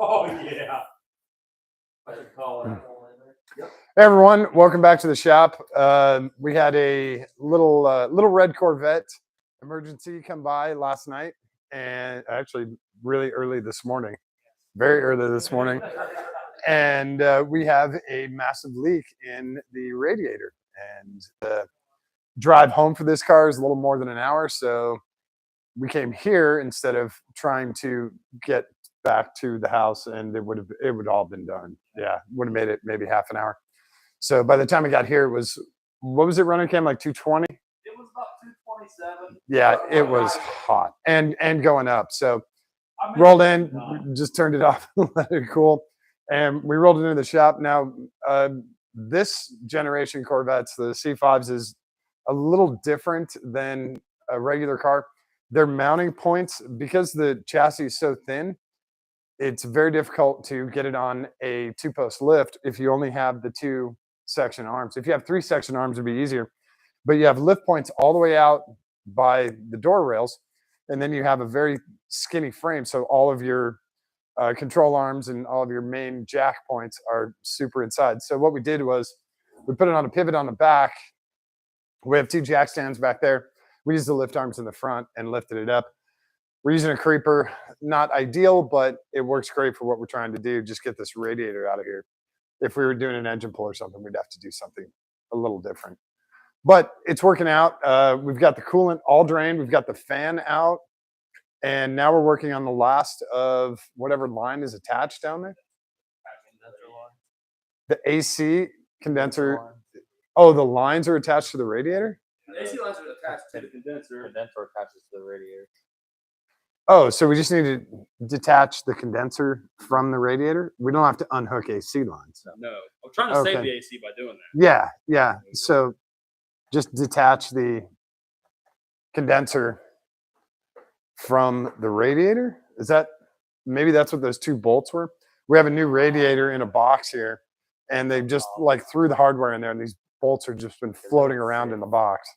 Oh yeah. I should call it. Hey everyone, welcome back to the shop. We had a little Red Corvette emergency come by last night, and actually really early this morning, very early this morning, and we have a massive leak in the radiator. And the drive home for this car is a little more than an hour, so we came here instead of trying to get back to the house, and it would all been done. Yeah, would have made it maybe half an hour. So by the time I got here, it was, what was it running, Cam? Like 220? It was about 227. Yeah, it was hot and going up. So rolled in, just turned it off, let it cool, and we rolled it into the shop. Now, this generation Corvettes, the C5s, is a little different than a regular car. Their mounting points, because the chassis is so thin, it's very difficult to get it on a two-post lift if you only have the two section arms. If you have three section arms, it'd be easier, but you have lift points all the way out by the door rails, and then you have a very skinny frame, so all of your control arms and all of your main jack points are super inside. So what we did was we put it on a pivot on the back. We have two jack stands back there. We used the lift arms in the front and lifted it up. We're using a creeper, not ideal, but it works great for what we're trying to do, just get this radiator out of here. If we were doing an engine pull or something, we'd have to do something a little different. But it's working out. We've got the coolant all drained. We've got the fan out. And now we're working on the last of whatever line is attached down there. The AC condenser. Oh, the lines are attached to the radiator? The AC lines are attached to the condenser. Condenser attaches to the radiator. Oh, so we just need to detach the condenser from the radiator? We don't have to unhook AC lines. No, I'm trying to save the AC by doing that. Yeah, yeah. So just detach the condenser from the radiator? Is that, maybe that's what those two bolts were? We have a new radiator in a box here, and they just like threw the hardware in there, and these bolts have just been floating around in the box.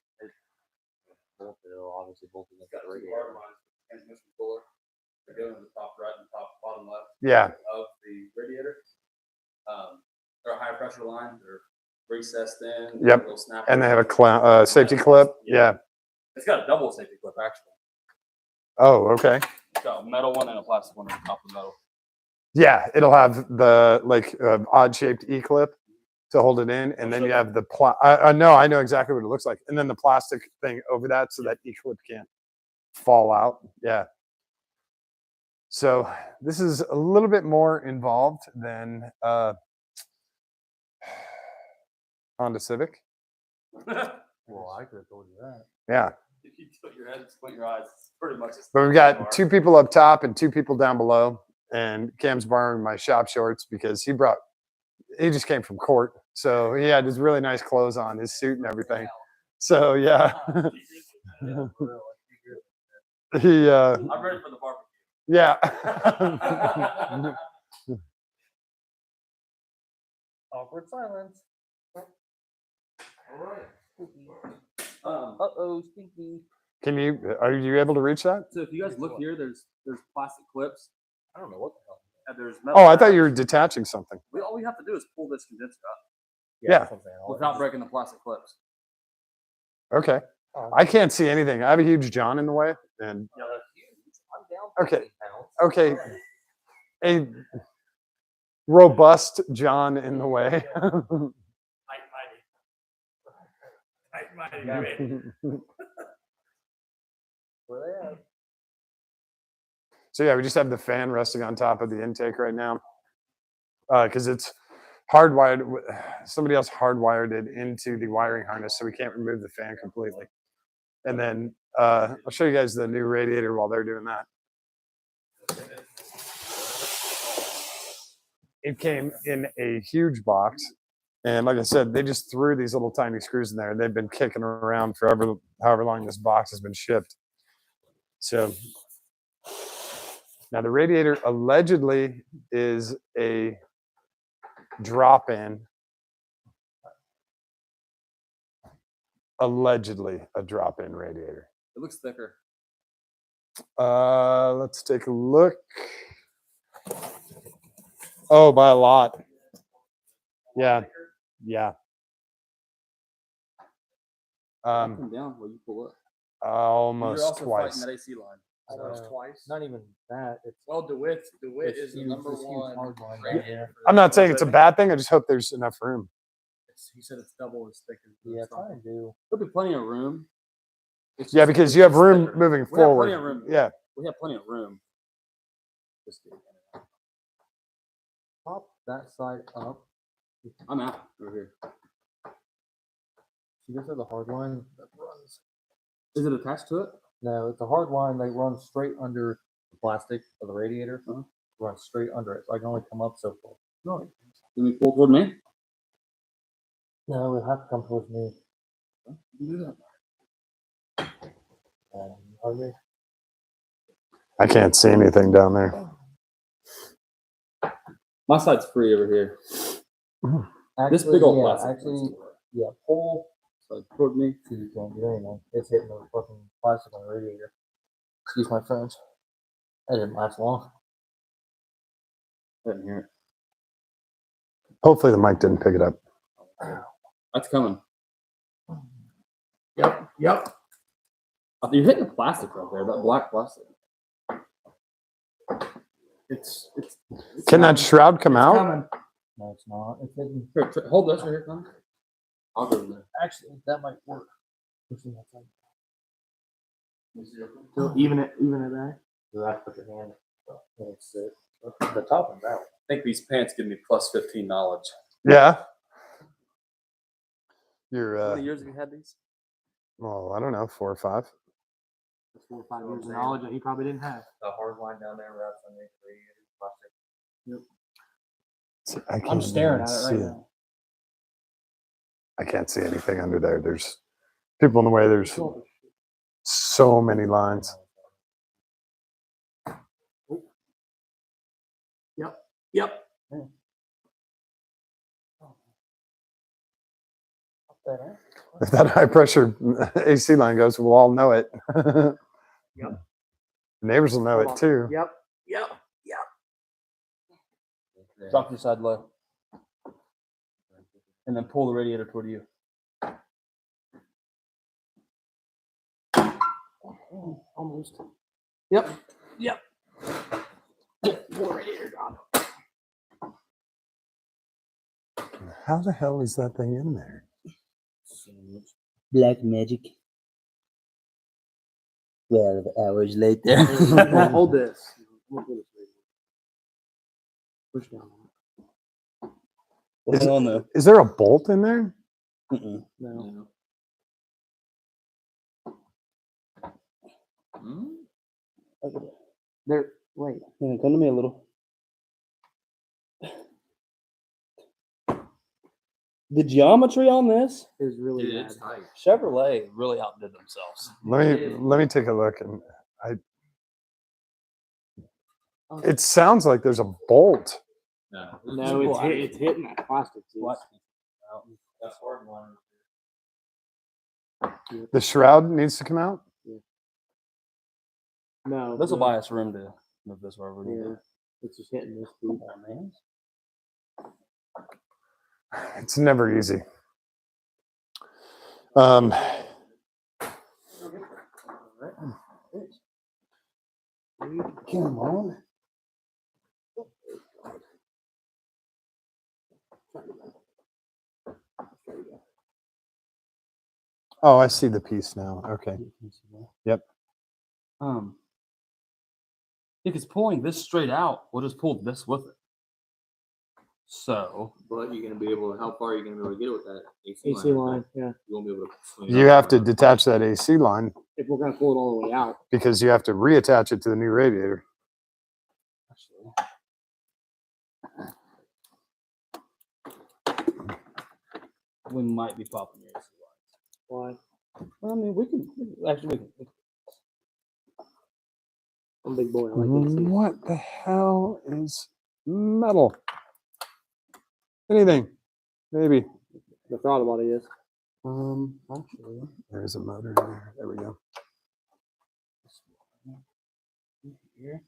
Obviously bolted into the radiator. Transmission puller. They go in the top right and top bottom left. Yeah. Of the radiator. They're high pressure lines. They're recessed in. Yep. And they have a safety clip. Yeah. It's got a double safety clip actually. Oh, okay. It's got a metal one and a plastic one on top of the metal. Yeah, it'll have the like odd shaped E clip to hold it in, and then you have the no, I know exactly what it looks like, and then the plastic thing over that so that E clip can't fall out. Yeah. So this is a little bit more involved than Honda Civic. Well, I could have told you that. Yeah. If you tilt your head and squint your eyes, it's pretty much. But we've got two people up top and two people down below, and Cam's borrowing my shop shorts because he just came from court, so he had his really nice clothes on, his suit and everything. So yeah. He I'm ready for the barbecue. Yeah. Awkward silence. All right. Uh-oh, stinky. Are you able to reach that? So if you guys look here, there's plastic clips. I don't know what the hell. And there's metal. Oh, I thought you were detaching something. All we have to do is pull this condenser up Yeah. without breaking the plastic clips. Okay. I can't see anything. I have a huge John in the way, and Yeah, that's huge. I'm down 15 pounds. okay, a robust John in the way. Where they at? So yeah, we just have the fan resting on top of the intake right now because it's hardwired. Somebody else hardwired it into the wiring harness, so we can't remove the fan completely. And then I'll show you guys the new radiator while they're doing that. It came in a huge box, and like I said, they just threw these little tiny screws in there, and they've been kicking around forever, however long this box has been shipped. So now the radiator allegedly is a drop-in. Allegedly a drop-in radiator. It looks thicker. Let's take a look. Oh, by a lot. Yeah. Yeah. Come down where you pull up. You're Almost also twice. fighting that AC line. Almost twice. Not even that. It's Well, DeWitt it's is the huge, number this huge one. hard line rated right here. for I'm not saying the- it's a bad thing. I just hope there's enough room. He said it's double as thick as the Yeah, stock. trying to do. There'll be plenty of room. It's Yeah, just- because it's you have just room thicker. moving We have plenty forward. of room. Yeah. We have plenty of room. Just kidding. Pop that side up. I'm out over here. See, this is the hard line that runs. Is it attached to it? No, it's a hard line that runs straight under the plastic of the radiator. Uh-huh. Runs straight under it, so I can only come up so far. No. Can we pull toward me? No, it has to come towards me. You can do that. Hungry? I can't see anything down there. My side's free over here. Actually, This big old yeah, plastic. actually, yeah, pull. So toward me. So you can't do anything. It's hitting the fucking plastic on the radiator. Excuse my French. That didn't last long. I didn't hear it. Hopefully the mic didn't pick it up. That's coming. Yep. You're hitting the plastic right there, that black plastic. It's Can that shroud come out? coming. No, it's not. It's hitting. Here, hold this right here, Connor. I'll go over there. Actually, that might work. Pushing that side. Even at that. You have to put your hand. It's the top and down. I think these pants give me plus 15 knowledge. Yeah. How You're, many years have you had these? well, I don't know, 4 or 5. 4 or 5 years of knowledge that he probably didn't have. The hard line down there wraps on the radiator plastic. I can't I'm staring even at it see right now. I can't see anything under there. There's people in the way. There's so many lines. Yep. If that high pressure AC line goes, we'll all know it. Yep. Neighbors will know Hold it on. too. Yep. Drop your side low. And then pull the radiator toward you. Almost. Yep. Pull the radiator down. How the hell is that thing in there? Black magic. 12 hours later. Hold this. Push down. Is, Oh, no. is there a bolt in there? Mm-mm. No. There. Wait. Yeah, come to me a little. The geometry on this, Is really Dude, bad. it's tight. Chevrolet really outdid themselves. Let me take a look, and it sounds like there's a bolt. No. No, it's hitting that plastic. Dude. What? That's hard line. The shroud needs to come out. No. This will no. buy us room to move this wherever we need Yeah. to. It's just hitting this dude. Man. It's never easy. Come on. Oh, I see the piece now. Okay. Yep. If it's pulling this straight out, we'll just pull this with it. So, But you're gonna be able to. How far are you gonna be able to get it with that AC line. Yeah. You won't be able to. swing it You up have to on it. detach that AC line If we're gonna pull it all the way out. because you have to reattach it to the new radiator. we might be popping your AC Why? Well, I mean, we can actually. I'm a big boy. I like AC. What the hell is metal? Anything? Maybe. The thought about it is. Actually, There's a motor in there. There we go. here.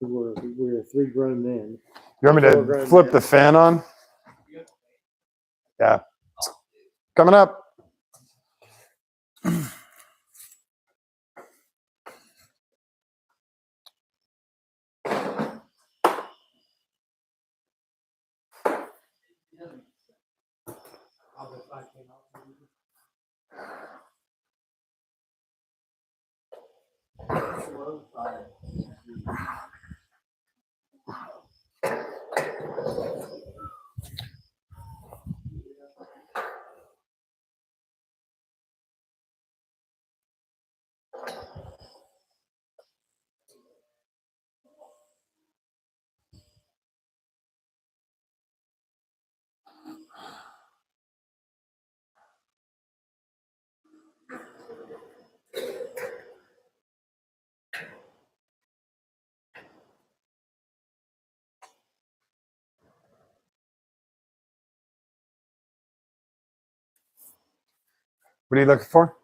We're 3 grown men. You want me to flip the fan on? Yeah. Coming up. What are you looking for?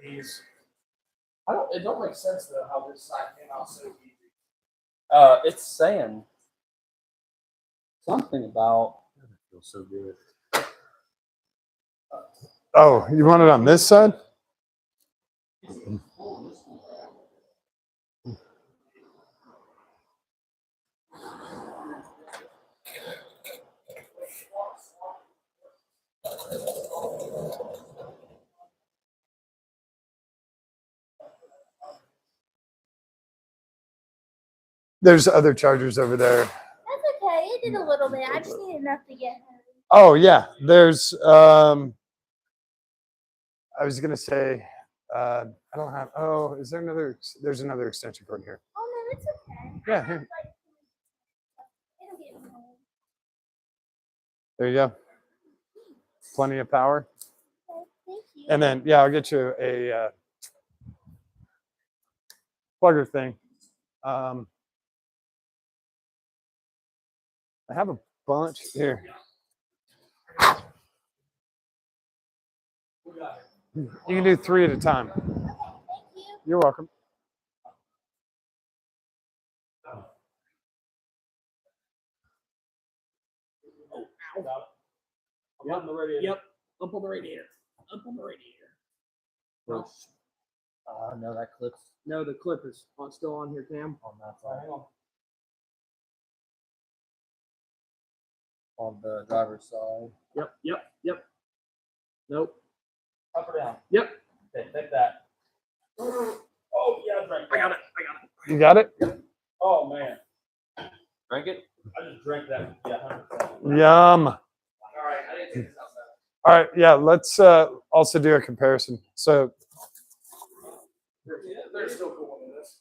It don't make sense though how this side came out so easy. It's saying something about. It feels so good. Oh, you want it on this side? There's other chargers over there. That's okay. It did a little bit. I just need enough to get home. Oh yeah, there's I was gonna say I don't have is there another there's another extension cord here. Oh no, it's okay. Yeah, here. It'll get me home. There you go. Plenty of power. Okay, thank you. And then yeah, I'll get you a plugger thing. I have a bunch here. You can do 3 at a time. Okay, thank you. You're welcome. Up on the radiator. Yep. Up on the radiator. Up on the radiator. No, that clips No, the clip is still on here, Cam. on that side. On the driver's side. Yep. Nope. Up or down? Yep. Okay, take that. Oh yeah, drink. I got it. You got it? Oh man. Drink it. I just drank that. Yeah, 100%. Yum. All right, I didn't take this outside. All right, yeah, let's also do a comparison. So There's still cool in this.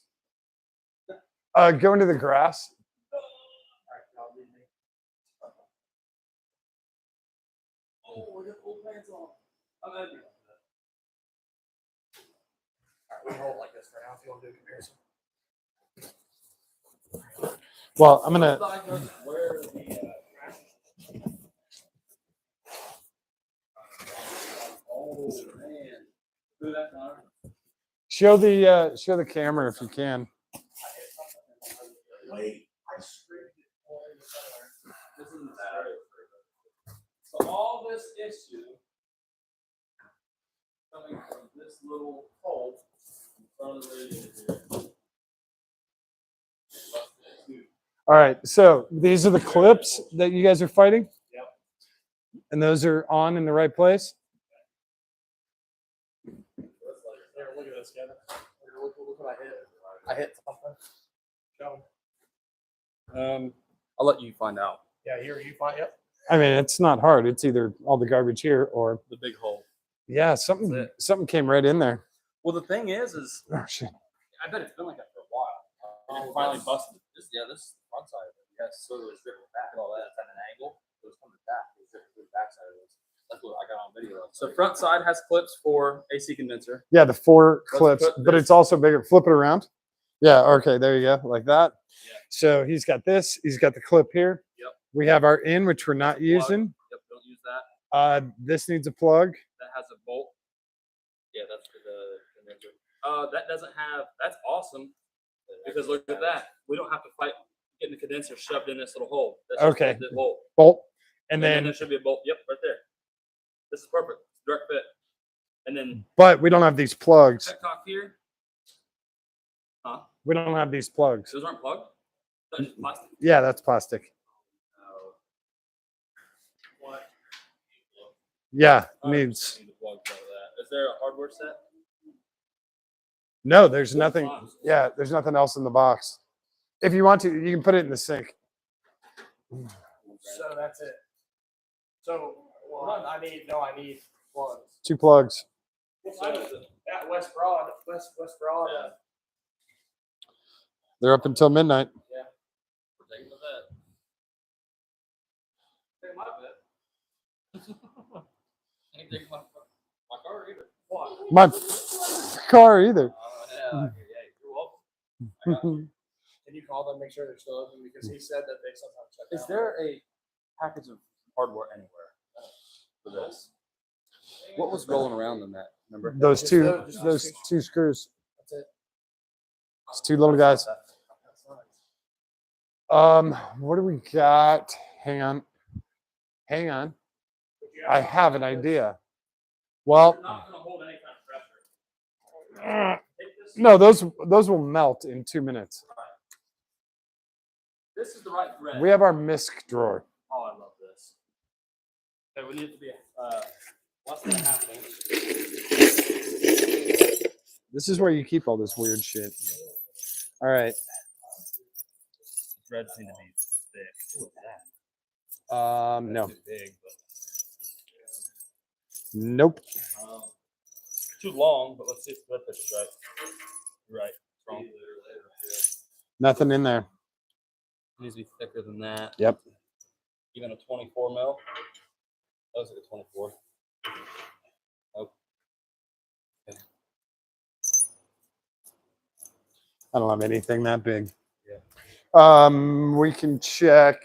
go into the grass. Oh, we got full pants on. I'm happy. Alright, we hold like this for now if you want to do a comparison. Well, I'm gonna Where the oh man. Do that, Connor. show the camera if you can. Wait, I scraped it all in the center. This is the scrape. So all this issue coming from this little hole in front of the radiator here. All right, so these are the clips that you guys are fighting. Yep. And those are on in the right place. There, look at this, Kevin. Look what I hit. I hit something. Show 'em. I'll let you find out. Yeah, here you find. Yep. I mean, it's not hard. It's either all the garbage here or The big hole. yeah, That's something came right in there. Well, the thing is Oh shit. I bet it's been like that for a while. And it finally busted. This is the front side of it. Yes, so it was dripping back and all that. It's at an angle. It was coming back. It was dripping through the back side of this. That's what I got on video. So front side has clips for AC condenser. Yeah, the 4 Let's clips, put but this- it's also bigger. Flip it around. Yeah, okay, there you go, like that. Yeah. So he's got this. He's got the clip here. Yep. We have our in, which we're not Plug. using. Yep, don't use that. This needs a plug. That has a bolt. Yeah, that's for the condenser. That doesn't have. That's awesome because look at that. We don't have to fight getting the condenser shoved in this little hole. That's just Okay. the hole. Bolt. And then there should be a bolt. Yep, right there. This is perfect. Direct fit. And then but we don't have these plugs. petcock here. Huh? We don't have these plugs. Those aren't plugged. That's just plastic. Yeah, that's plastic. What? Yeah, I needs. need the plugs out of that. Is there a hardware set? No, there's Full nothing. box. Yeah, there's nothing else in the box. If you want to, you can put it in the sink. So that's it. So well, I need plugs. 2 plugs. What side is it? At West Broad. West Broad. Yeah. They're up until midnight. We're taking the bet. Take my bet. Ain't taking my car either. What? My car either. Yeah, you're welcome. Can you call them, make sure they're still open? Because he said that they sometimes shut down. Is there a package of hardware anywhere for this? What was rolling around in that? Remember? Those Just two, those- those 2 screws. That's it. It's 2 little guys. That's nice. What do we got? Hang on. Would you I have an idea. Well, You're not gonna hold any kind of pressure. Take this. no, those will melt in 2 minutes. This is the right thread. We have our misc drawer. Oh, I love this. Okay, we need it to be less than a half inch. This is where you keep all this weird shit. All right. Threads need to be thick. Look at that. No. Too big, but Nope. too long. But let's see if the thread pitch is right. You're right. Wrong. Nothing in there. It needs to be thicker than that. Yep. Even a 24 mil. That was like a 24. Oh. Okay. I don't have anything that big. Yeah. We can check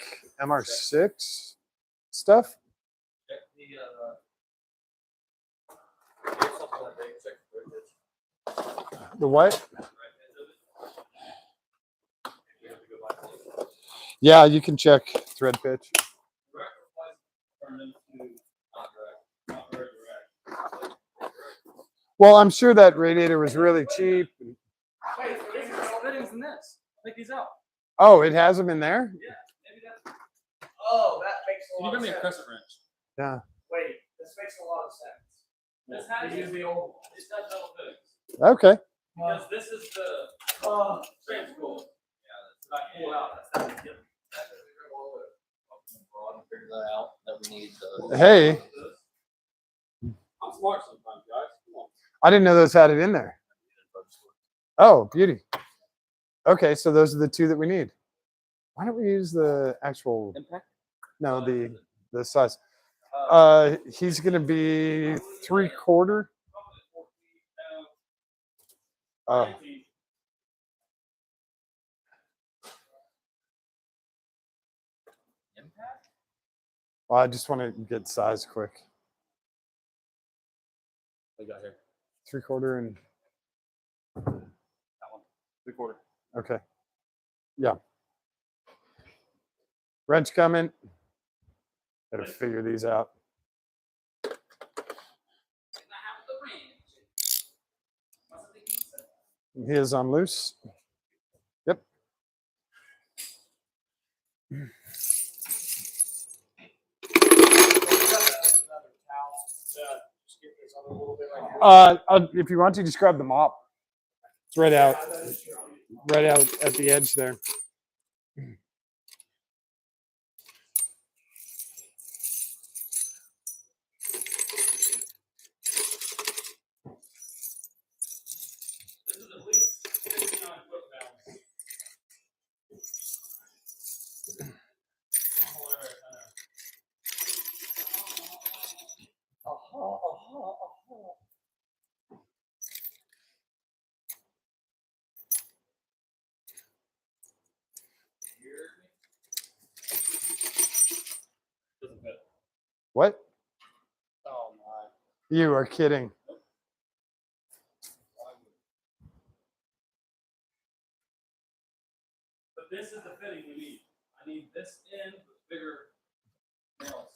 MR6 stuff. Check the something like that. Check the thread pitch. The what? Right edge of it. You have to go by the Yeah, you can check thread pitch. direct replace turn into not direct, not very direct. Well, I'm sure that radiator was really cheap. Wait, so these are fittings in this. Take these out. Oh, it has them in there? Yeah, maybe that's. Oh, that makes a Can you lot bring of me a sense. crescent wrench? Yeah. Wait, this makes a lot of sense. This has We use the old one. it's got double fittings Okay. because this is the straight spool. Yeah, that's not pull out. That's that. Yep. Figure that out. That we need. Hey, I'm smart sometimes, guys. Come on. I didn't know those had it in there. Oh, beauty. Okay, so those are the 2 that we need. Why don't we use the actual? Impact. No, the size. He's gonna be 3/4. Oh, Impact. well, I just want to get size quick. What you got here? 3/4 and That one. 3/4. okay. Yeah. Wrench coming. Better figure these out. He is on loose. Yep. If you want to, just grab the mop. It's right out at the edge there. This is at least 59 foot pounds. Doesn't fit. What? Oh my. You are kidding. But this is the fitting we need. I need this in with bigger barrel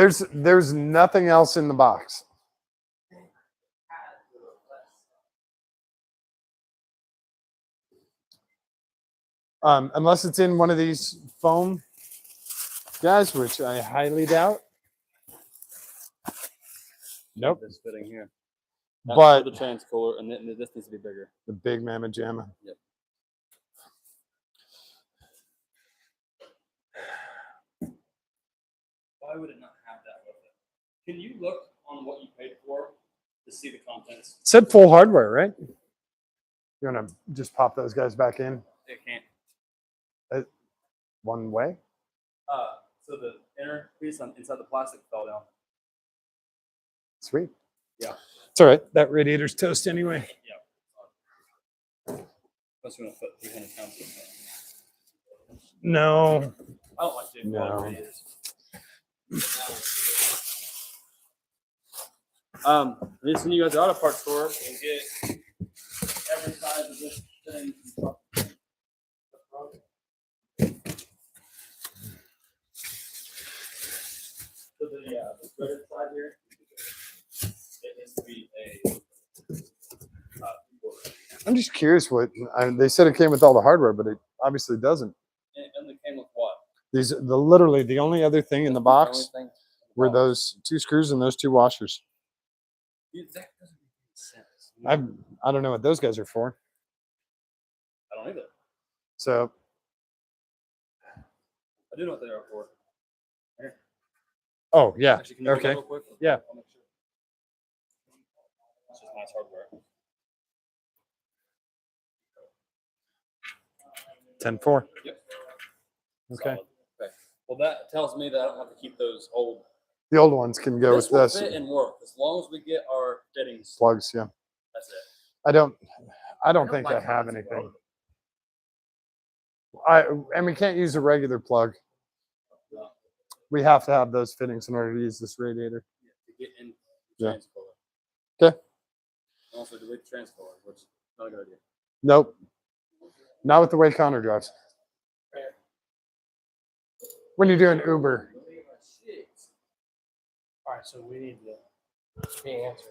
size. There's nothing else in the box. Unless it's in one of these foam guys, which I highly doubt. Nope. This fitting here. But the trans cooler, and then this needs to be bigger. the big mamma jamma. Yep. Why would it not have that with it? Can you look on what you paid for to see the contents? It said full hardware, right? You want to just pop those guys back in It can't. one way? So the inner piece inside the plastic fell down. Sweet. Yeah. It's all right. That radiator's toast anyway. Unless you want to put 300 pounds in there. No. I don't like doing No. radiators. Need to send you guys to the auto parts store and get every size of this thing. So the threaded side here, it needs to be a. I'm just curious they said it came with all the hardware, but it obviously doesn't. And it came with what? Literally the only other thing in the box The only thing were those 2 screws and those 2 washers. That doesn't make sense. I don't know what those guys are for. I don't either. So I do know what they are for. Here. oh yeah. Actually, can you look Okay. real quick? Yeah. I'll make sure. It's just nice hardware. 10-4. Yep. Okay. Solid. Okay. Well, that tells me that I don't have to keep those old. The old ones can go This with will this. fit and work as long as we get our fittings. Plugs, yeah. That's it. I don't think I have anything. And we can't use a regular plug. No. We have to have those fittings in order to use this radiator. To get in the Yeah. transcoiler. Okay. And also delete the transcoiler, which is not a good idea. Nope. Not with the way Connor drives. When you're doing Uber. All right, so we need the answers.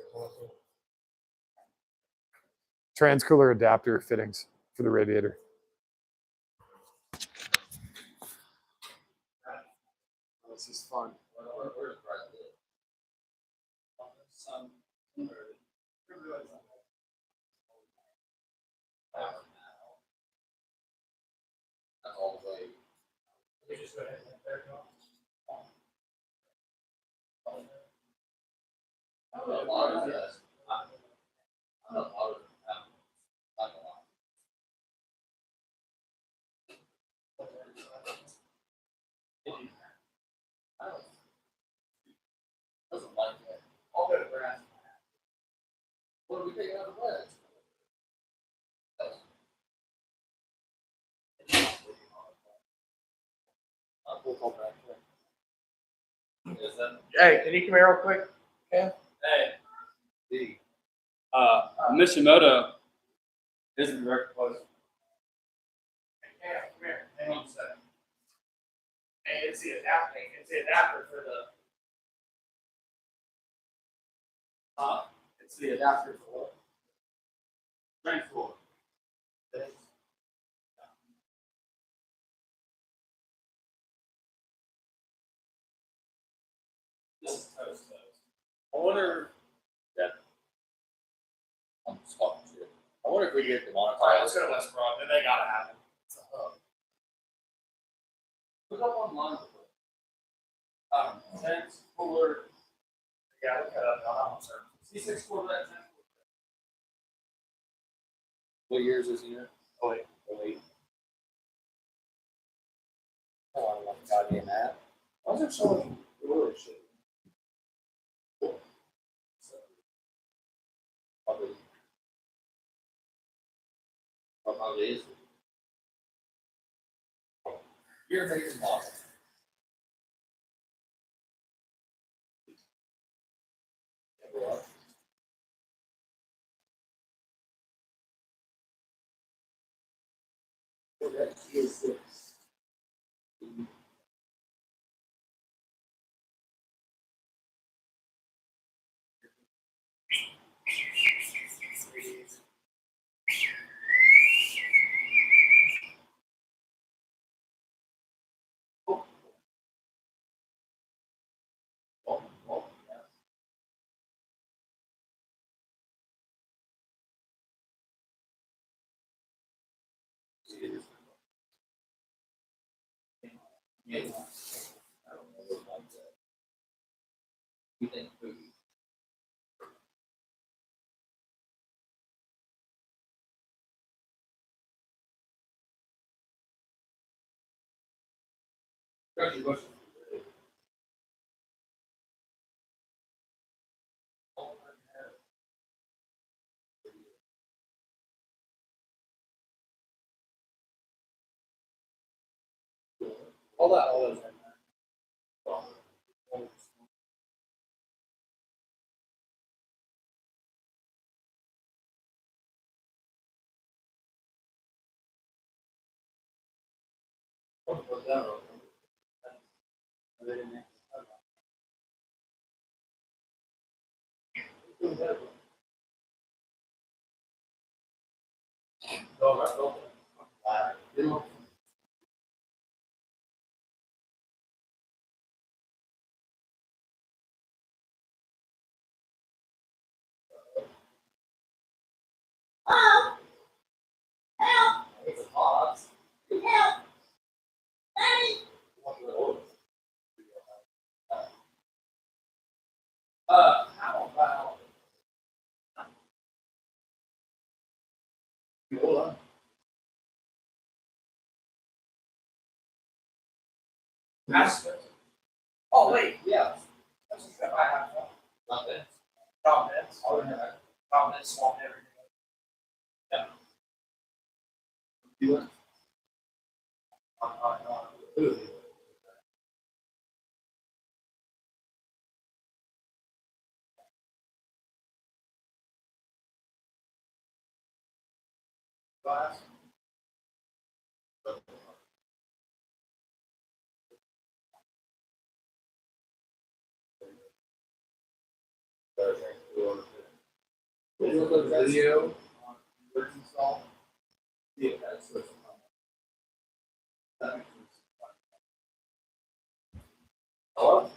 Transcooler adapter fittings for the radiator. This is fun. What are we taking out of the wedge? Hey, can you come here real quick? Hey. Mishimoto isn't very close. Yeah, come here. Hang on a second. Hey, it's the adapter. It's the adapter for the. It's the adapter for what? Transcoiler. This is toast. I wonder. Yeah. I'm just talking shit. I wonder if we get the monitor. All right, let's go to West Broad. Then they gotta have it. It's a hub. Look up online. Transcooler. Yeah, look at it. I'm sir. C6 Corvette. What year is this unit? Oh wait. Oh, I love goddamn that. Why is there so much really shit? Probably is. You're making model. Corvette GS6. You think food? Hold on, hold on. It's hot. How about? Hold on. Oh, wait, yeah. That's just I have. Nothing. Comments. Comments, small everything. Yeah. Do it. Who? Glass. Video on conversion install. Yeah, that's what's Hello?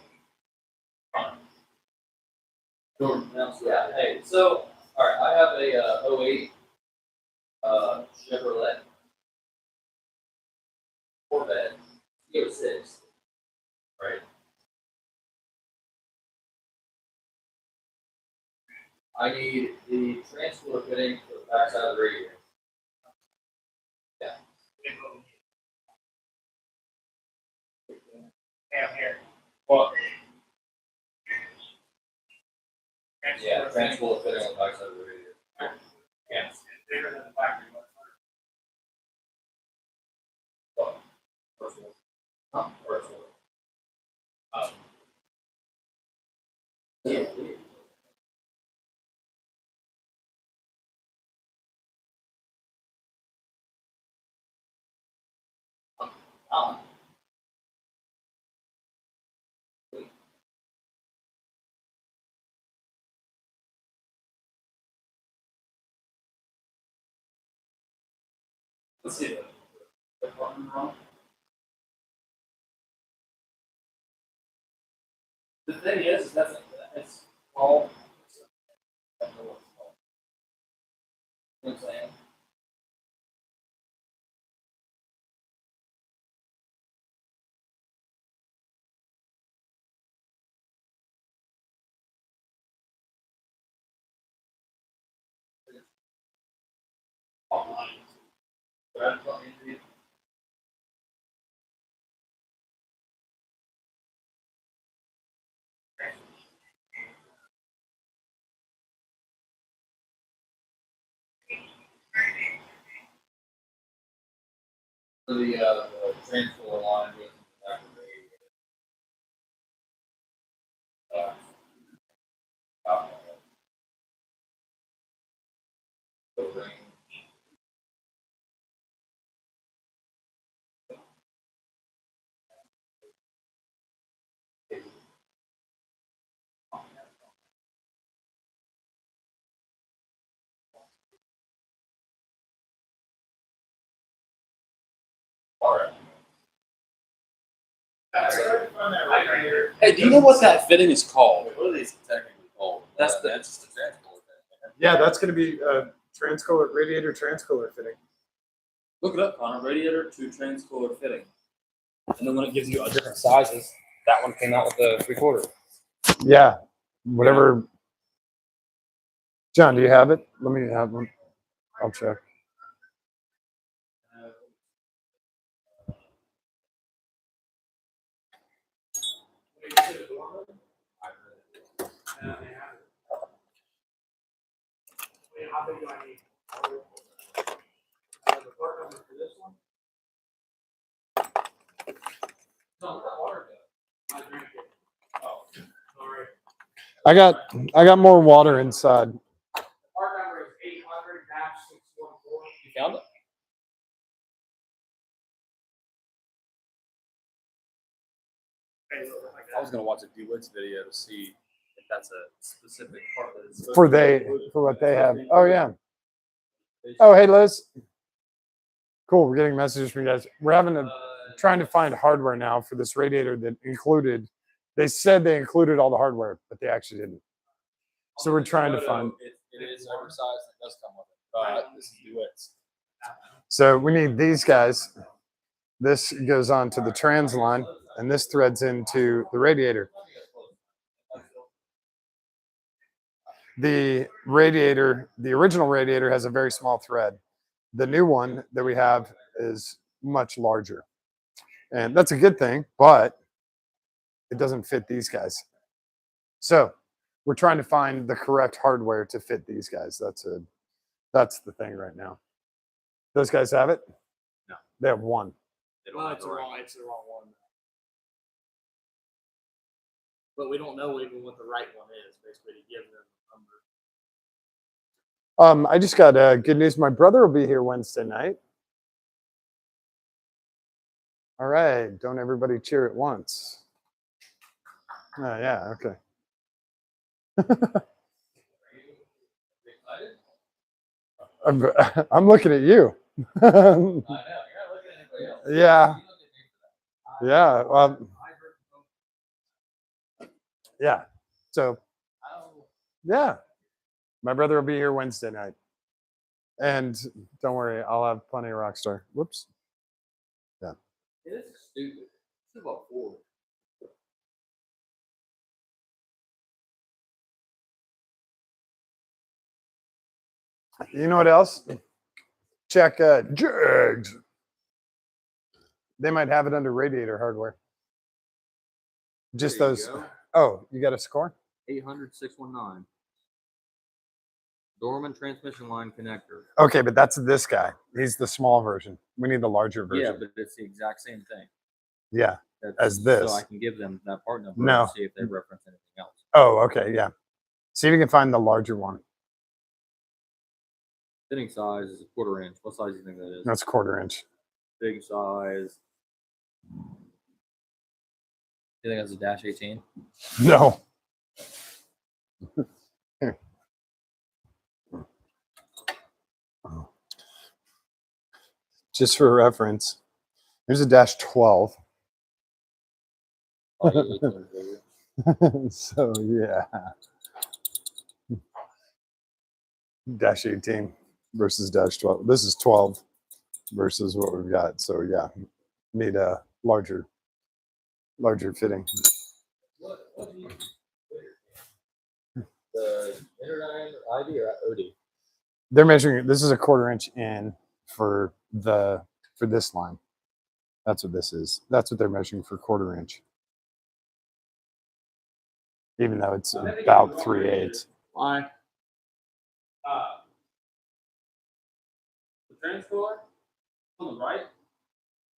Yeah, hey, so, alright, I have a '08 Chevrolet Corvette GS6, right? I need the transfer fitting for the backside of the radiator. Yeah. Here. What? Yeah, transfer fitting on the backside of the radiator. Yeah. It's bigger than the factory one. Personal. Huh? Personal. Yeah. Let's see the button wrong. The thing is that's it's all. I don't know what it's called. You know what I'm saying? Online. But I'm talking to you. For the transfer line with the back of the the ring. Hey, do you know what that fitting is called? What are these technically called? That's just a transport thing. Yeah, that's going to be a transcooler radiator transcooler fitting. Look it up, Connor. Radiator to transcooler fitting. And then when it gives you different sizes, that one came out with the 3/4. Yeah, whatever. John, do you have it? Let me have one. I'll check. How big do I need? The part number for this one? No, that water gun. I drank it. Oh, sorry. I got more water inside. The part number is 800-614. You found it? I was gonna watch a DeWitt's video to see if that's a specific part that is For what they have. Oh yeah. Oh hey Liz. Cool. We're getting messages from you guys. We're trying to find hardware now for this radiator that included. They said they included all the hardware, but they actually didn't. So we're trying to find. It is oversized. It does come with it. This is DeWitt's. So we need these guys. This goes on to the trans line, and this threads into the radiator. The original radiator has a very small thread. The new one that we have is much larger. And that's a good thing, but it doesn't fit these guys. So we're trying to find the correct hardware to fit these guys. That's the thing right now. Those guys have it? No. They have one. Well, it's the wrong one. But we don't know even what the right one is, basically, to give them a number. I just got good news. My brother will be here Wednesday night. All right. Don't everybody cheer at once. Oh, yeah. Okay. I'm looking at you. I know. You're not looking at anybody else. Yeah. Yeah. Yeah. So, yeah. My brother will be here Wednesday night. And don't worry, I'll have plenty of Rockstar. Whoops. Yeah. This is stupid. This is about 4. You know what else? Check Jigs. They might have it under radiator hardware. Just There you those. go. Oh, you got a score? 800-619. Dorman transmission line connector. Okay, but that's this guy. He's the small version. We need the larger version. Yeah, but it's the exact same thing. Yeah. That's, As this. So I can give them that part number No. and see if they reference anything else. Oh, okay, yeah. See if you can find the larger one. Fitting size is 1/4 inch. What size do you think that is? That's 1/4 inch. Big size. You think that's a dash 18? No. Just for reference, here's a dash 12. Probably 18 or bigger. So yeah. Dash 18 versus dash 12. This is 12 versus what we've got. So yeah, need a larger fitting. What do you the Interdyne ID or OD? They're measuring. This is a 1/4 inch in for this line. That's what this is. That's what they're measuring for 1/4 inch. Even though it's about 3/8. Why? The transcooler on the right,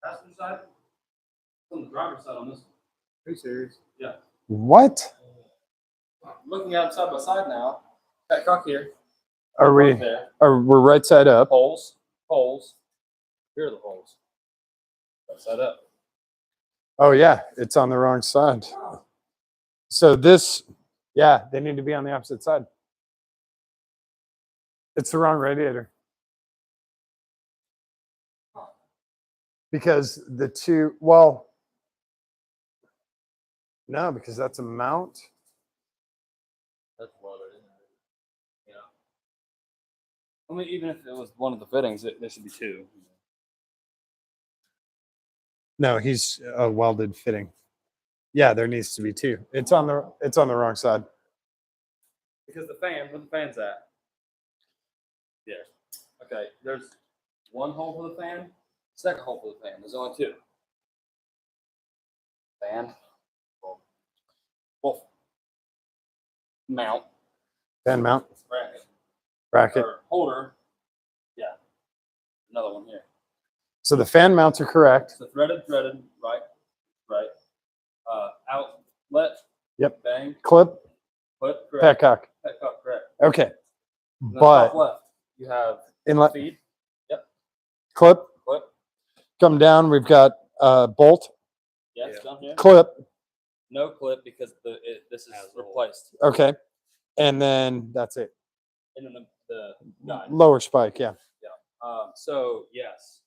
passenger side, on the driver's side on this one. Are you serious? Yeah. What? Looking at them side by side now. That cock here. Are we? Right there. We're right side up. Poles. Here are the poles. Right side up. Oh yeah, it's on the wrong side. So this, yeah, they need to be on the opposite side. It's the wrong radiator. Because the two, well, No, because that's a mount. That's welded in. You know. I mean, even if it was one of the fittings, there should be two. No, he's a welded fitting. Yeah, there needs to be two. It's on the wrong side. Because the fan, where the fan's at? Yeah. Okay, there's one hole for the fan, second hole for the fan. There's only two. Fan. Well, mount. Fan mount Bracket. bracket. Or holder. Yeah. Another one here. So the fan mounts are correct. So threaded, right. Outlet. Yep. Bang. Clip, Put, correct. petcock. Petcock, correct. Okay. And then But top left, you have inlet, feed. clip, Clip. come down. We've got bolt, Yes, down here. clip. No clip because this is replaced. Okay. And then that's it. And then the guide. Lower spike, yeah. So yes,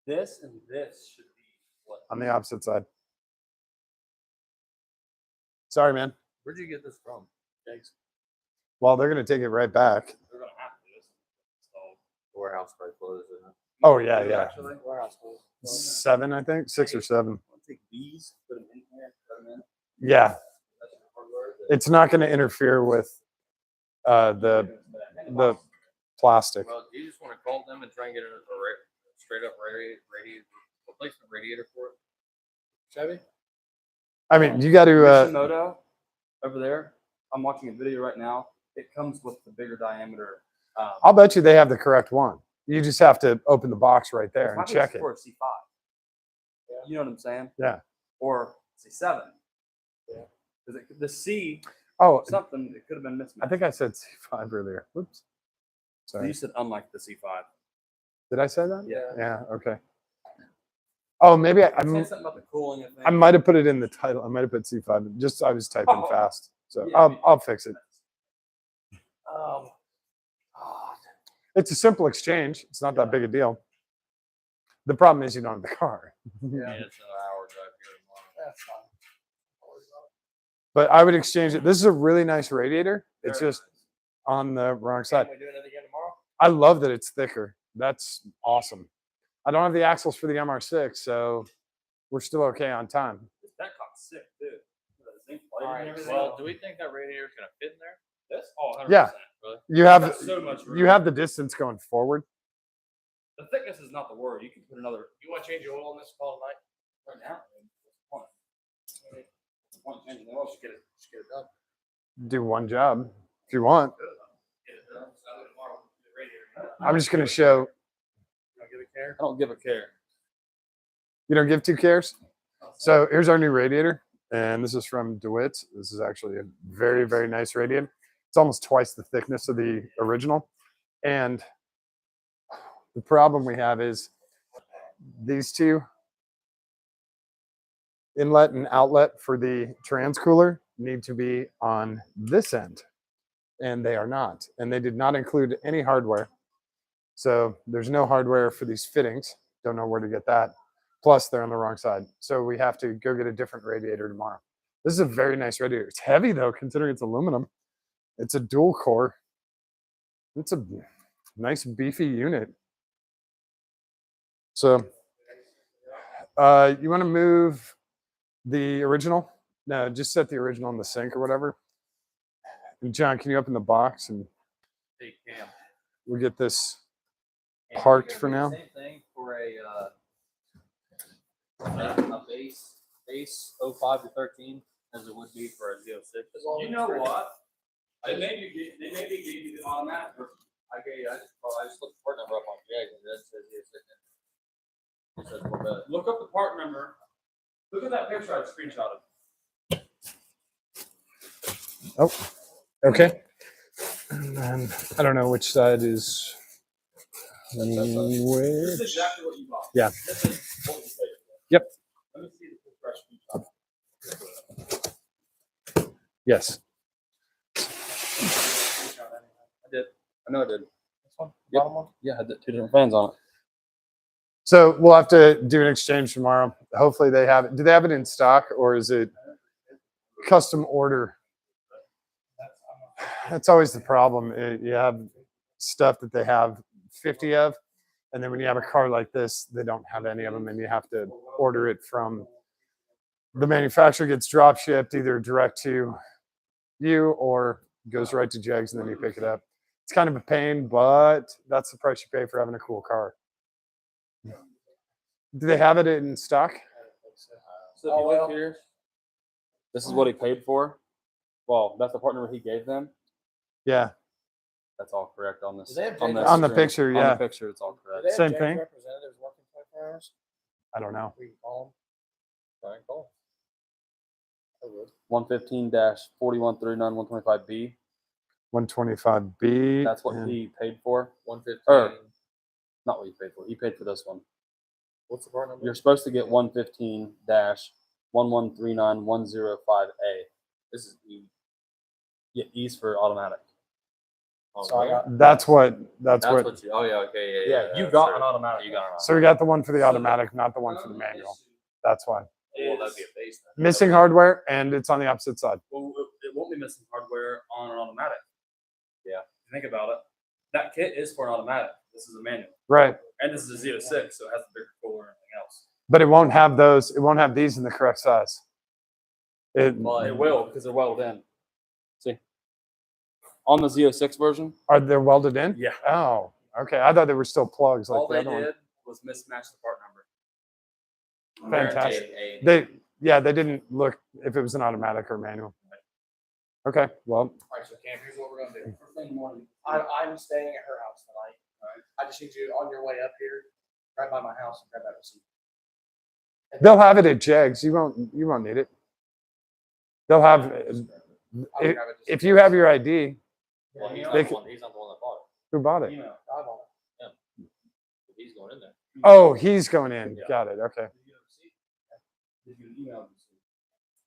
this and this should be what? On the opposite side. Sorry, man. Where'd you get this from? Thanks. Well, they're going to take it right back. They're gonna have to. The warehouse probably closed, isn't it? Oh, yeah, yeah. Actually, warehouse closed. 7, I think. 6 or 7. Take these, put them in here, put them in. Yeah. That's your hardware. It's not going to interfere with the plastic. Well, do you just want to call them and try and get a straight up replacement radiator for it? Chevy? I mean, you got to. Moto over there. I'm watching a video right now. It comes with the bigger diameter. I'll bet you they have the correct one. You just have to open the box right there and probably check it. for a C5. You know what I'm saying? Yeah. Or C7. Yeah. Because the C Oh, something it could have been mismatched. I think I said C5 earlier. Whoops. Sorry. You said unlike the C5. Did I say that? Yeah. Yeah. Okay. Oh, maybe I said something about the cooling. I might have put it in the title. I might have put C5. Just I was typing fast, so Yeah, I'll fix it. It's a simple exchange. It's not that big a deal. The problem is you don't have the car. Yeah, it's an hour drive here tomorrow. That's fine. But I would exchange it. This is a really nice radiator. It's Very just on the wrong side. Can we do it again tomorrow? I love that it's thicker. That's awesome. I don't have the axles for the MR6, so we're still okay on time. That cock's sick too. The zinc All plating right, and everything. well, do we think that radiator is gonna fit in there? This? Oh, 100%. Yeah. Really? You have That's so much room. you have the distance going forward. The thickness is not the word. You can put another. You want to change the oil in this call tonight? Right now. What's the point? Changing the oil, just get it done. Do one job if you want. Get it done. So tomorrow, the radiator. I'm just going to show. Don't give a care. I don't give a care. You don't give 2 cares. So here's our new radiator, and this is from DeWitt's. This is actually a very, very nice radiator. It's almost twice the thickness of the original. And the problem we have is these 2 inlet and outlet for the trans cooler need to be on this end, and they are not. And they did not include any hardware. So there's no hardware for these fittings. Don't know where to get that. Plus, they're on the wrong side. So we have to go get a different radiator tomorrow. This is a very nice radiator. It's heavy, though, considering it's aluminum. It's a dual core. It's a nice, beefy unit. So you want to move the original? No, just set the original in the sink or whatever. And John, can you open the box and Hey, Cam. we'll get this And parked you can for do the now? Same thing for a base 05 to 13 as it would be for a Z06. You know what? They maybe gave you the automatic version. I just looked the part number up on Jag and that says Z06. It says Corvette. Look up the part number. Look at that picture I screenshotted. Oh, okay. And then I don't know which side is This which. is exactly what you bought. Yeah. This is what you paid for. Yep. Let me see the fresh screenshot. Yes. I did. I know I did. This one? Yep. Bottom one? Yeah, I had 2 different fans on it. So we'll have to do an exchange tomorrow. Hopefully they have it. Do they have it in stock or is it custom order. That's always the problem. You have stuff that they have 50 of, and then when you have a car like this, they don't have any of them, and you have to order it from the manufacturer. Gets drop shipped either direct to you or goes right to Jegs, and then you pick it up. It's kind of a pain, but that's the price you pay for having a cool car. Do they have it in stock? So if you look here, this is what he paid for. Well, that's the part number he gave them. Yeah, That's all correct on this. Do they have On, Jegs this on the screen. picture, On yeah. the picture, it's all Do correct. they have Same Jegs thing. representatives working 24 hours? I don't know. We can call them. Try and call them. I would. 115-4139-125B. 125B. That's what and he paid for. 115. Not what he paid for. He paid for this one. What's the part number? You're supposed to get 115-1139105A. This is E. Yeah, E's for automatic. So I got That's what. That's what you. Oh yeah. Okay. Yeah. Yeah, you that's got right. an automatic. You got an So we got the one for the automatic, not the one for the manual. That's why. Well, that'd be a base then. Missing hardware, and it's on the opposite side. Well, it won't be missing hardware on an automatic. Yeah. Think about it. That kit is for an automatic. This is a manual. Right. And this is a Z06, so it has the bigger cooler and everything else. But it won't have those. It won't have these in the correct size. It, Well, it will because they're welded in. See? On the Z06 version? are they welded in? Yeah. Oh, okay. I thought they were still plugs like All the they other one. did was mismatch the part number. Fantastic. A- They didn't look if it was an automatic or manual. Okay. Well, All right, so Cam, here's what we're gonna do. First thing in the morning. I'm staying at her house tonight. I just need you on your way up here, right by my house, and grab that receipt. they'll have it at Jegs. You won't need it. They'll have I'll if, grab it just- if you have your ID. Well, he's Yeah, not They the could- one. He's not the one that bought Who bought it? Email. I bought it. it. He's going in there. Oh, he's going in. Yeah. Got it. Okay. Did you get a receipt? Did you email the receipt?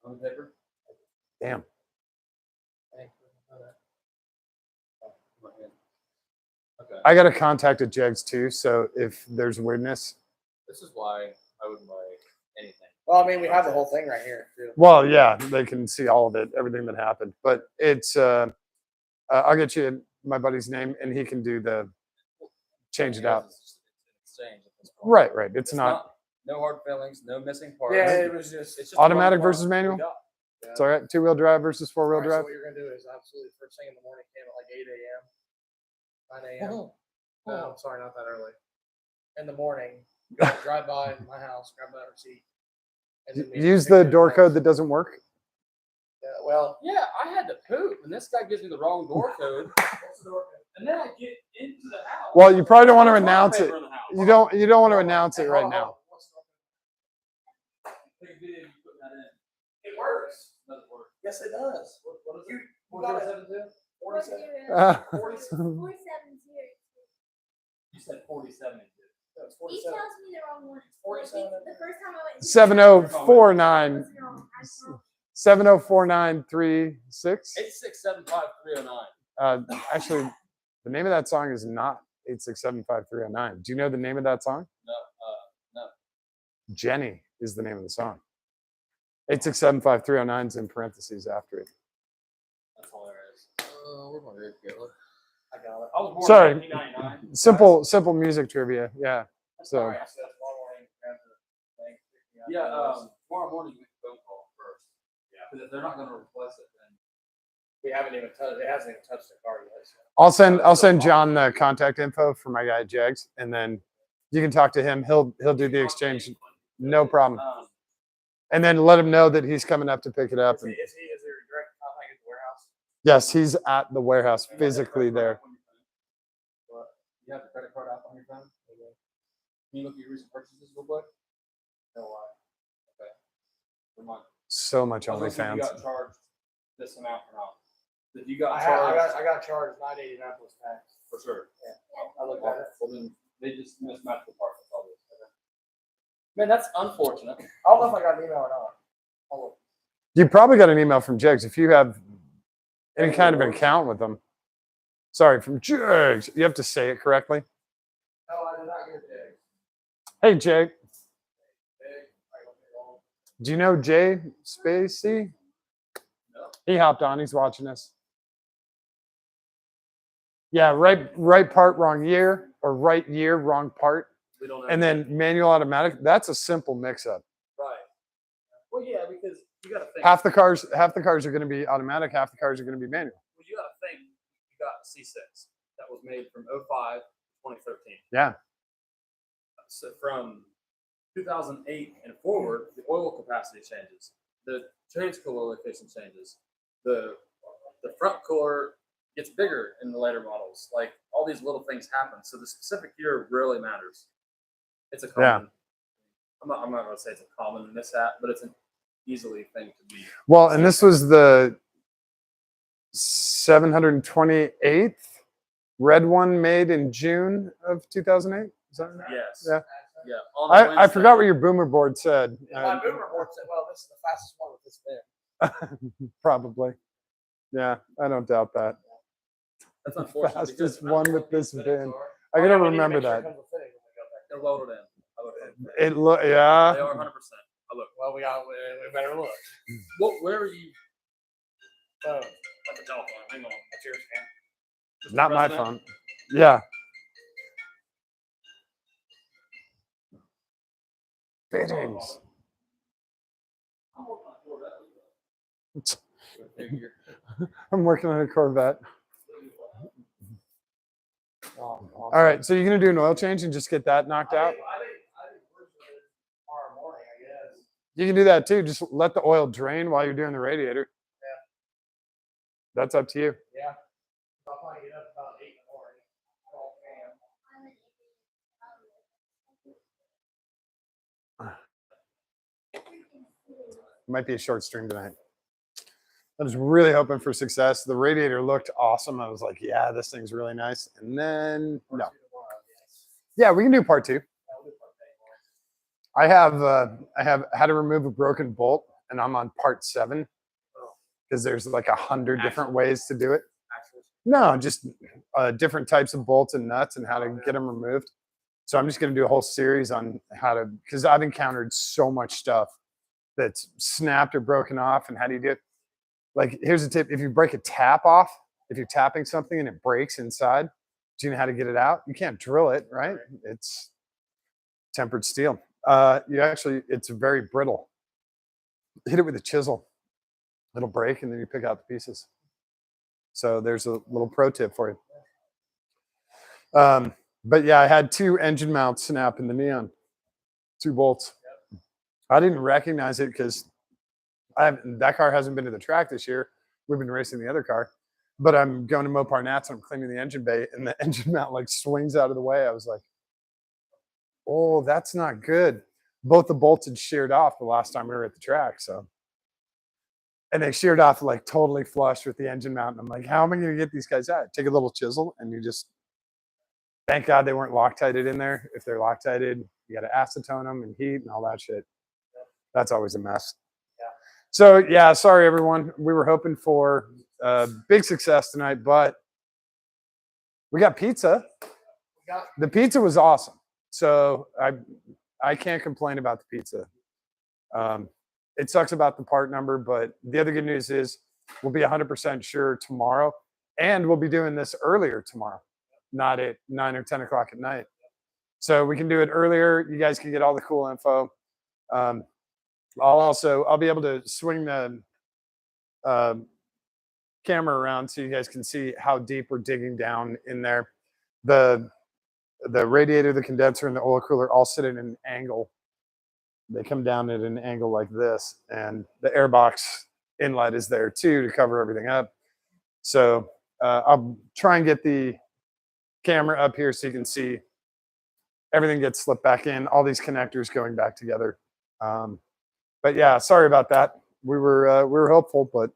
On the paper? Damn. Thank you. Okay. I got a contact at Jegs too. So if there's weirdness, This is why I wouldn't buy anything. Well, I mean, we have the whole thing right here, too. well, yeah, they can see all of it, everything that happened. But it's I'll get you my buddy's name, and he can do the change it out. It's just an exchange at this point. Right, right. It's not No hard feelings, no missing parts. Yeah, it was just. It's just automatic one part versus we manual. got. It's all right. 2-wheel drive versus 4-wheel All right, so drive. what you're gonna do is absolutely first thing in the morning, Cam, at like 8 a.m., 9 a.m. No, I'm sorry, not that early. In the morning, drive by my house, grab that receipt. And then we Use pick the it door up. code that doesn't work. Yeah, well, Yeah, I had to poop, and this guy gives me the wrong door code. And then I get into the house. Well, you probably don't want to There's toilet announce it. paper in the house. You don't want to announce it hey, right hold on, now. hold on. What's the- Take a video of you putting that in. It works. Doesn't work. Yes, it does. What is You, it? you got it. 47.2? 47. 47 You said 47. No, it's He 47. tells me the wrong one. 47. The first time I went. 7049 It's wrong. I saw- 7049336. 8675309. Actually, the name of that song is not 8675309. Do you know the name of that song? No, Jenny is the name of the song. 8675309 is in parentheses after it. that's hilarious. Where's my red Corvette? I got it. I was born Sorry. in 1999. Simple music trivia. Yeah. So Sorry, I said tomorrow morning. Grab the thing, pick me up. Yeah, tomorrow morning you make a phone call first. Yeah. Because if they're not going to replace it, then We haven't even touched. It hasn't even touched the car yet. So. I'll send John the contact info for my guy Jegs, and then you can talk to him. He'll do the exchange. No problem. And then let him know that he's coming up to pick it up. Is there And direct contact at the warehouse? yes, he's at the warehouse physically there. You have the credit card app on your phone? Can you look at your recent purchases real quick? No, okay. Never mind. So much I was gonna see if OnlyFans. you got charged this amount or not. If you got I charged, got charged $9.89 plus tax. for sure. Yeah, I looked at it. Well, then they just mismatched the part. That's all it is. Okay. Man, that's unfortunate. I don't know if I got an email or not. I'll look. You probably got an email from Jegs if you have any kind of an account with them. Sorry, from Jegs. You have to say it correctly. No, I did not get it. Hey, Jag. Big. All right, let me roll. Do you know Jay Spacey? He hopped on. He's watching us. Yeah, right part, wrong year, or right year, wrong part. We don't know. And then manual automatic. That's a simple mix-up. Right. Well, yeah, because you got to think. Half the cars are going to be automatic. Half the cars are going to be manual. Well, you got to think. You got a C6 that was made from 05 to 2013. Yeah. So from 2008 and forward, the oil capacity changes. The change cooler location changes. The front cooler gets bigger in the later models. Like all these little things happen. So the specific year really matters. It's a common. I'm not going to say it's a common mishap, but it's an easily thing to be. Well, and this was the 728th red one made in June of 2008. Is that right? Yes. Yeah. Yeah. On I forgot what your boomer board said. My boomer board said, "Well, this is the fastest one with this bin." Probably. Yeah, I don't doubt that. That's unfortunate. Fastest because one I with this think bin. are- I Oh, gotta yeah, we need to remember make sure it that. comes with fitting when we go back. They're loaded in. I look at it. It look, They yeah. are 100%. I look. Well, we better look. What? Where are you? Oh, Like a telephone. Hang on. that's yours, man. Just Not my press that? phone. Yeah. Fittings. I'm working on a Corvette. Oh, All right, so you're gonna do an oil change and just get that knocked out. I think personally tomorrow morning, I guess. You can do that too. Just let the oil drain while you're doing the radiator. Yeah. That's up to you. Yeah. I'll probably get up about 8 in the morning. Call Cam. Might be a short stream tonight. I was really hoping for success. The radiator looked awesome. I was like, yeah, this thing's really nice. And then no. Yeah, we can do part two. I have had to remove a broken bolt, and I'm on part 7 because there's like 100 different ways to do it. No, just different types of bolts and nuts and how to get them removed. So I'm just going to do a whole series on how to, because I've encountered so much stuff that's snapped or broken off, and how do you do it? Like, here's a tip. If you break a tap off, if you're tapping something and it breaks inside, do you know how to get it out? You can't drill it, right? It's tempered steel. It's very brittle. Hit it with a chisel. It'll break, and then you pick out the pieces. So there's a little pro tip for you. But yeah, I had 2 engine mounts snap in the neon, 2 bolts. I didn't recognize it because that car hasn't been to the track this year. We've been racing the other car, but I'm going to Mopar Nats and I'm cleaning the engine bay, and the engine mount like swings out of the way. I was like, oh, that's not good. Both the bolts had sheared off the last time we were at the track. So, and they sheared off like totally flush with the engine mount. And I'm like, how am I going to get these guys out? Take a little chisel and you just, thank God they weren't Loctited in there. If they're Loctited, you got to acetone them and heat and all that shit. That's always a mess. So yeah, sorry everyone. We were hoping for big success tonight, but we got pizza. The pizza was awesome. So I can't complain about the pizza. It sucks about the part number, but the other good news is we'll be 100% sure tomorrow, and we'll be doing this earlier tomorrow, not at 9 or 10 o'clock at night. So we can do it earlier. You guys can get all the cool info. I'll be able to swing the camera around so you guys can see how deep we're digging down in there. The radiator, the condenser, and the oil cooler all sit at an angle. They come down at an angle like this, and the airbox inlet is there too to cover everything up. So I'll try and get the camera up here so you can see everything gets slipped back in, all these connectors going back together. But yeah, sorry about that. We were hopeful, but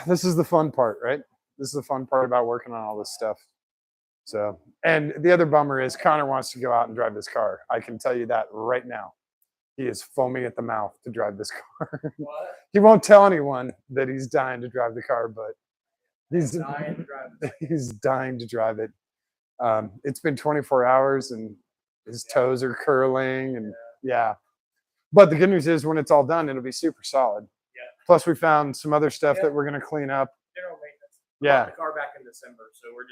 this is the fun part, right? This is the fun part about working on all this stuff. So, and the other bummer is Connor wants to go out and drive this car. I can tell you that right now. He is foaming at the mouth to drive this car. What? He won't tell anyone that he's dying to drive the car, but he's Dying to drive this. he's dying to drive it. It's been 24 hours and his toes are curling, and yeah. But the good news is when it's all done, it'll be super solid. Plus, we found some other stuff Yeah. that we're gonna clean up. General maintenance. I Yeah. bought the car back in December, so we're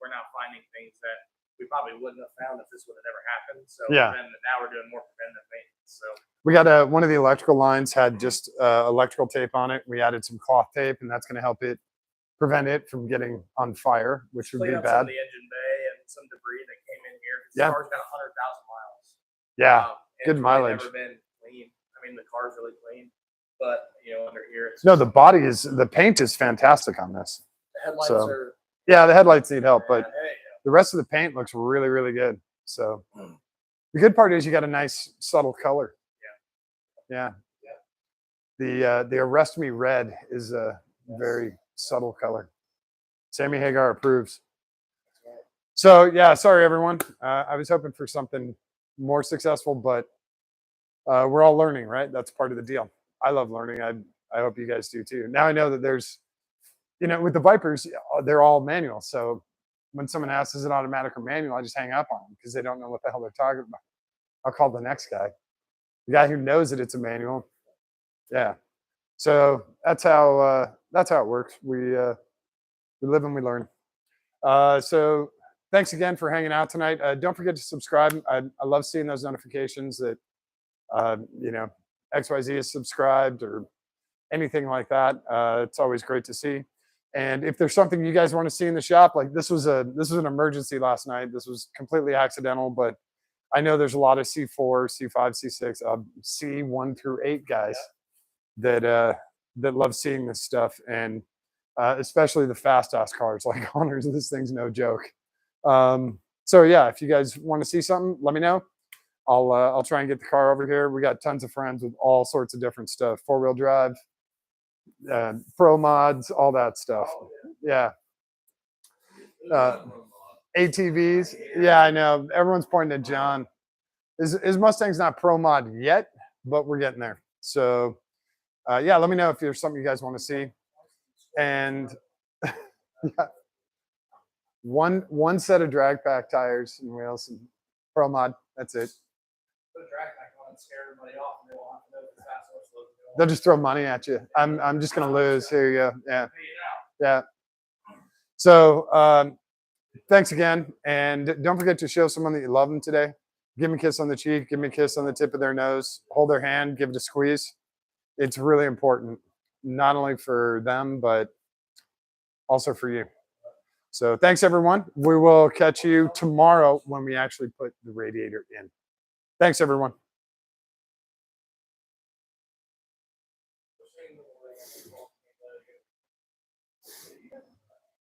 now finding things that we probably wouldn't have found if this would have never happened. So Yeah. then now we're doing more preventive maintenance. So We got one of the electrical lines had just electrical tape on it. We added some cloth tape, and that's gonna help it prevent it from getting on fire, which would clean be up some of bad. the engine bay and some debris that came in here. Yeah. The car's got 100,000 miles. Yeah, And good it's really mileage. Never been clean. I mean, the car's really clean, but under here, it's No, the paint is fantastic on this. the headlights so- are. Yeah, the headlights need help, but Hey, the rest of the paint looks really, really good. So the good part is you got a nice subtle color. Yeah. The Arrest Me Red is a very subtle color. Sammy Hagar approves. So yeah, sorry everyone. I was hoping for something more successful, but we're all learning, right? That's part of the deal. I love learning. I hope you guys do too. Now I know that there's, with the Vipers, they're all manual. So when someone asks, is it automatic or manual, I just hang up on them because they don't know what the hell they're talking about. I'll call the next guy, the guy who knows that it's a manual. Yeah. So that's how it works. We live and we learn. So thanks again for hanging out tonight. Don't forget to subscribe. I love seeing those notifications that XYZ is subscribed or anything like that. It's always great to see. And if there's something you guys want to see in the shop, like this was an emergency last night. This was completely accidental, but I know there's a lot of C4, C5, C6, C1 through 8 guys that love seeing this stuff, and especially the fast ass cars like Honors. This thing's no joke. So yeah, if you guys want to see something, let me know. I'll try and get the car over here. We got tons of friends with all sorts of different stuff, 4-wheel drive, pro mods, all that stuff. Yeah. ATVs. Yeah, I know. Everyone's pointing at John. His Mustang's not pro mod yet, but we're getting there. So yeah, let me know if there's something you guys want to see. And yeah, one set of drag pack tires and wheels and pro mod. That's it. Put a drag pack on and scare everybody off, and they won't have to know the fast horse load. They'll just throw money at you. I'm just gonna lose. Here you go. Yeah. Yeah. So thanks again, and don't forget to show someone that you love them today. Give them a kiss on the cheek. Give them a kiss on the tip of their nose. Hold their hand. Give it a squeeze. It's really important, not only for them but also for you. So thanks everyone. We will catch you tomorrow when we actually put the radiator in. Thanks everyone.